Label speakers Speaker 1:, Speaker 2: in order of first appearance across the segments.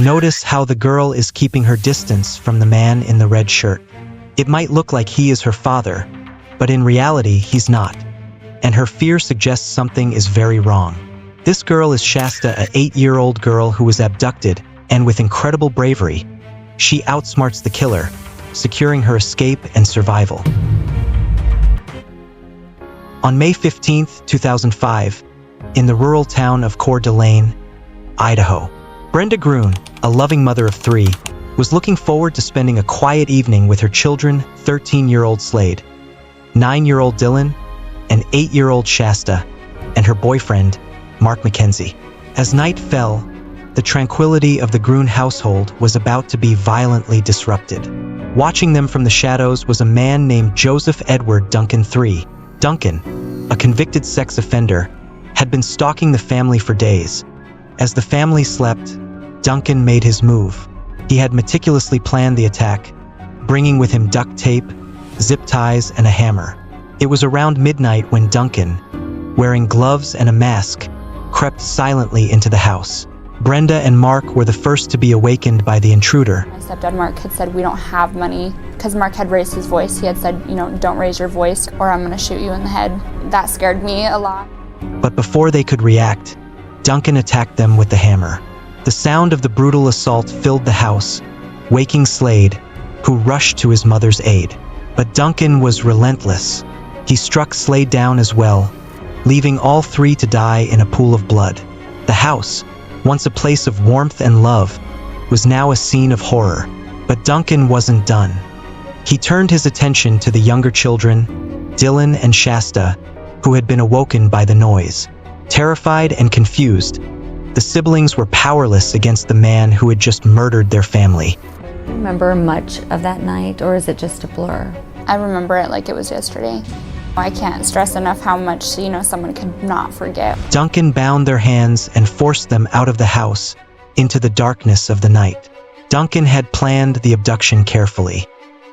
Speaker 1: Notice how the girl is keeping her distance from the man in the red shirt. It might look like he is her father, but in reality he's not. And her fear suggests something is very wrong. This girl is Shasta, an 8-year-old girl who was abducted, and with incredible bravery, she outsmarts the killer, securing her escape and survival. On May 15, 2005, in the rural town of Coeur d'Alene, Idaho, Brenda Groene, a loving mother of 3, was looking forward to spending a quiet evening with her children, 13-year-old Slade, 9-year-old Dylan, and 8-year-old Shasta, and her boyfriend, Mark Mackenzie. As night fell, the tranquility of the Groene household was about to be violently disrupted. Watching them from the shadows was a man named Joseph Edward Duncan III. Duncan, a convicted sex offender, had been stalking the family for days. As the family slept, Duncan made his move. He had meticulously planned the attack, bringing with him duct tape, zip ties, and a hammer. It was around midnight when Duncan, wearing gloves and a mask, crept silently into the house. Brenda and Mark were the first to be awakened by the intruder.
Speaker 2: My stepdad Mark had said, "We don't have money," because Mark had raised his voice. He had said, "Don't raise your voice or I'm gonna shoot you in the head." That scared me a lot.
Speaker 1: But before they could react, Duncan attacked them with the hammer. The sound of the brutal assault filled the house, waking Slade, who rushed to his mother's aid. But Duncan was relentless. He struck Slade down as well, leaving all 3 to die in a pool of blood. The house, once a place of warmth and love, was now a scene of horror. But Duncan wasn't done. He turned his attention to the younger children, Dylan and Shasta, who had been awoken by the noise. Terrified and confused, the siblings were powerless against the man who had just murdered their family.
Speaker 3: Do you remember much of that night, or is it just a blur?
Speaker 2: I remember it like it was yesterday. I can't stress enough how much, someone could not forget.
Speaker 1: Duncan bound their hands and forced them out of the house, into the darkness of the night. Duncan had planned the abduction carefully.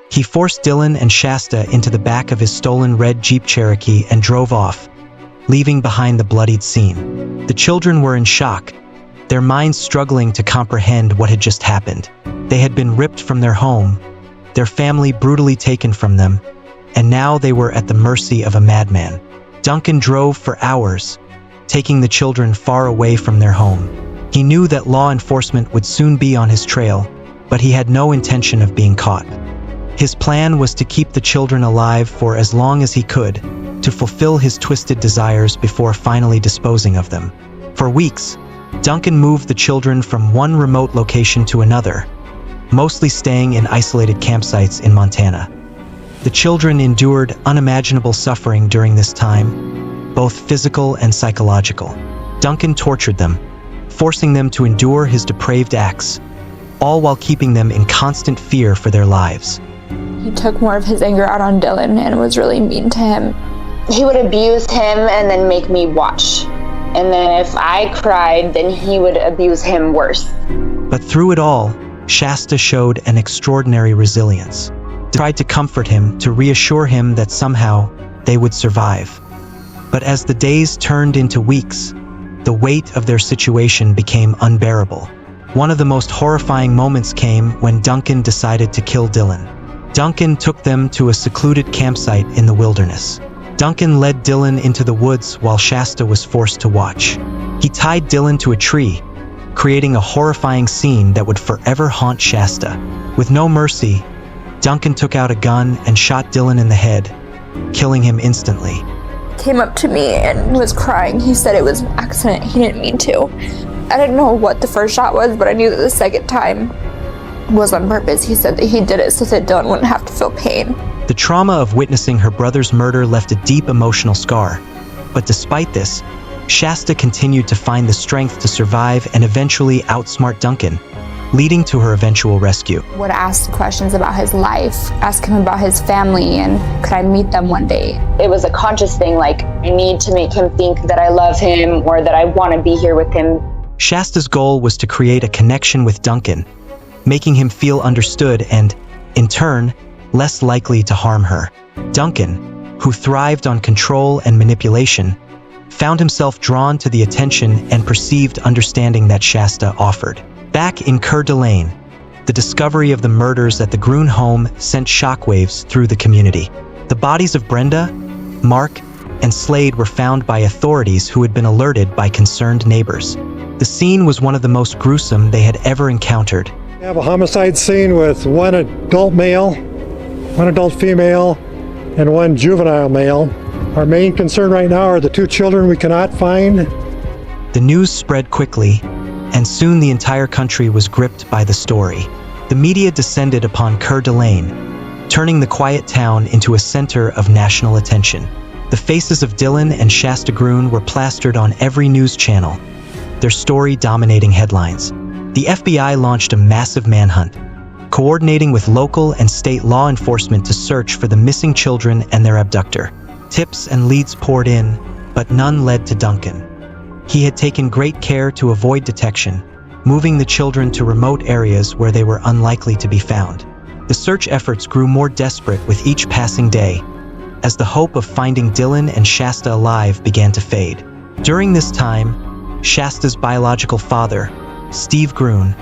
Speaker 1: He forced Dylan and Shasta into the back of his stolen red Jeep Cherokee and drove off, leaving behind the bloodied scene. The children were in shock, their minds struggling to comprehend what had just happened. They had been ripped from their home, their family brutally taken from them, and now they were at the mercy of a madman. Duncan drove for hours, taking the children far away from their home. He knew that law enforcement would soon be on his trail, but he had no intention of being caught. His plan was to keep the children alive for as long as he could, to fulfill his twisted desires before finally disposing of them. For weeks, Duncan moved the children from one remote location to another, mostly staying in isolated campsites in Montana. The children endured unimaginable suffering during this time, both physical and psychological. Duncan tortured them, forcing them to endure his depraved acts, all while keeping them in constant fear for their lives.
Speaker 2: He took more of his anger out on Dylan and was really mean to him.
Speaker 4: He would abuse him and then make me watch. And then if I cried, then he would abuse him worse.
Speaker 1: But through it all, Shasta showed an extraordinary resilience. Tried to comfort him, to reassure him that somehow they would survive. But as the days turned into weeks, the weight of their situation became unbearable. One of the most horrifying moments came when Duncan decided to kill Dylan. Duncan took them to a secluded campsite in the wilderness. Duncan led Dylan into the woods while Shasta was forced to watch. He tied Dylan to a tree, creating a horrifying scene that would forever haunt Shasta. With no mercy, Duncan took out a gun and shot Dylan in the head, killing him instantly.
Speaker 2: Came up to me and was crying. He said it was an accident. He didn't mean to. I didn't know what the first shot was, but I knew that the second time was on purpose. He said that he did it so that Dylan wouldn't have to feel pain.
Speaker 1: The trauma of witnessing her brother's murder left a deep emotional scar. But despite this, Shasta continued to find the strength to survive and eventually outsmart Duncan, leading to her eventual rescue.
Speaker 2: Would ask questions about his life, ask him about his family, and could I meet them one day?
Speaker 4: It was a conscious thing, like I need to make him think that I love him or that I want to be here with him.
Speaker 1: Shasta's goal was to create a connection with Duncan, making him feel understood and, in turn, less likely to harm her. Duncan, who thrived on control and manipulation, found himself drawn to the attention and perceived understanding that Shasta offered. Back in Coeur d'Alene, the discovery of the murders at the Groene home sent shockwaves through the community. The bodies of Brenda, Mark, and Slade were found by authorities who had been alerted by concerned neighbors. The scene was one of the most gruesome they had ever encountered.
Speaker 5: We have a homicide scene with one adult male, one adult female, and one juvenile male. Our main concern right now are the two children we cannot find.
Speaker 1: The news spread quickly, and soon the entire country was gripped by the story. The media descended upon Coeur d'Alene, turning the quiet town into a center of national attention. The faces of Dylan and Shasta Groene were plastered on every news channel, their story dominating headlines. The FBI launched a massive manhunt, coordinating with local and state law enforcement to search for the missing children and their abductor. Tips and leads poured in, but none led to Duncan. He had taken great care to avoid detection, moving the children to remote areas where they were unlikely to be found. The search efforts grew more desperate with each passing day, as the hope of finding Dylan and Shasta alive began to fade. During this time, Shasta's biological father, Steve Groene,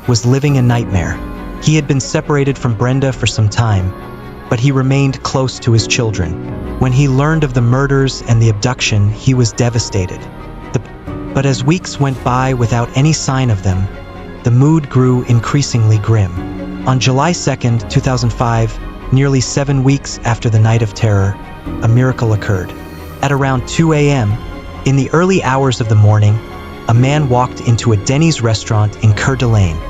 Speaker 1: was living a nightmare. He had been separated from Brenda for some time, but he remained close to his children. When he learned of the murders and the abduction, he was devastated. But as weeks went by without any sign of them, the mood grew increasingly grim. On July 2nd, 2005, nearly 7 weeks after the Night of Terror, a miracle occurred. At around 2 a.m., in the early hours of the morning, a man walked into a Denny's restaurant in Coeur d'Alene,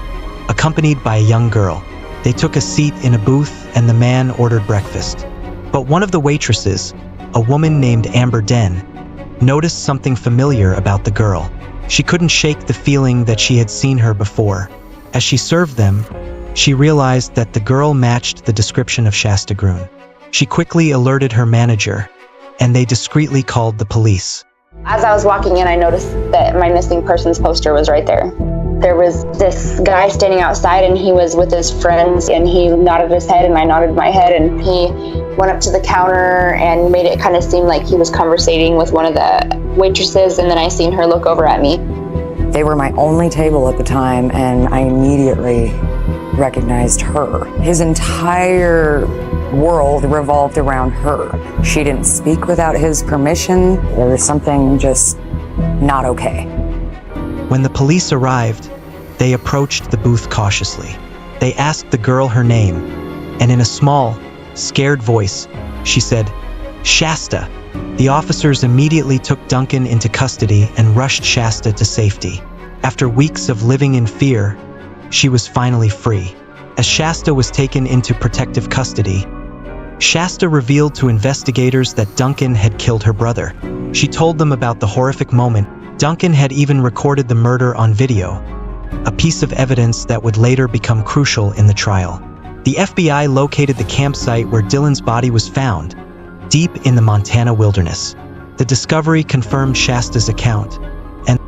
Speaker 1: accompanied by a young girl. They took a seat in a booth and the man ordered breakfast. But one of the waitresses, a woman named Amber Den, noticed something familiar about the girl. She couldn't shake the feeling that she had seen her before. As she served them, she realized that the girl matched the description of Shasta Groene. She quickly alerted her manager, and they discreetly called the police.
Speaker 4: As I was walking in, I noticed that my missing persons poster was right there. There was this guy standing outside and he was with his friends and he nodded his head and I nodded my head and he went up to the counter and made it kind of seem like he was conversating with one of the waitresses, and then I seen her look over at me.
Speaker 6: They were my only table at the time and I immediately recognized her. His entire world revolved around her. She didn't speak without his permission. There was something just not okay.
Speaker 1: When the police arrived, they approached the booth cautiously. They asked the girl her name, and in a small, scared voice, she said, "Shasta." The officers immediately took Duncan into custody and rushed Shasta to safety. After weeks of living in fear, she was finally free. As Shasta was taken into protective custody, Shasta revealed to investigators that Duncan had killed her brother. She told them about the horrific moment. Duncan had even recorded the murder on video, a piece of evidence that would later become crucial in the trial. The FBI located the campsite where Dylan's body was found, deep in the Montana wilderness. The discovery confirmed Shasta's account, and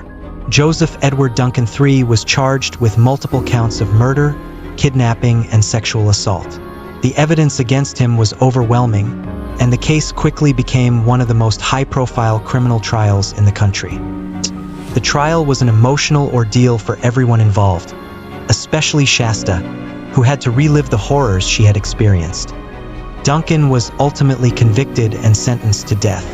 Speaker 1: Joseph Edward Duncan III was charged with multiple counts of murder, kidnapping, and sexual assault. The evidence against him was overwhelming, and the case quickly became one of the most high-profile criminal trials in the country. The trial was an emotional ordeal for everyone involved, especially Shasta, who had to relive the horrors she had experienced. Duncan was ultimately convicted and sentenced to death.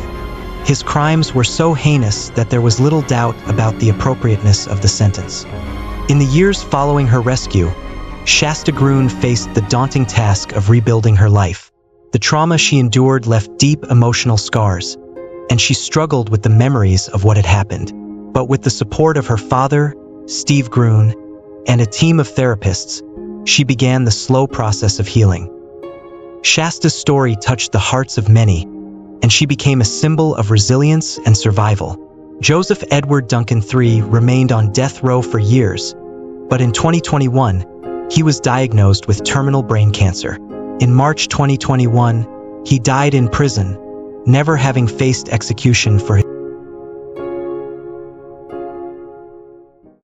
Speaker 1: His crimes were so heinous that there was little doubt about the appropriateness of the sentence. In the years following her rescue, Shasta Groene faced the daunting task of rebuilding her life. The trauma she endured left deep emotional scars, and she struggled with the memories of what had happened. But with the support of her father, Steve Groene, and a team of therapists, she began the slow process of healing. Shasta's story touched the hearts of many, and she became a symbol of resilience and survival. Joseph Edward Duncan III remained on death row for years, but in 2021, he was diagnosed with terminal brain cancer. In March 2021, he died in prison, never having faced execution for his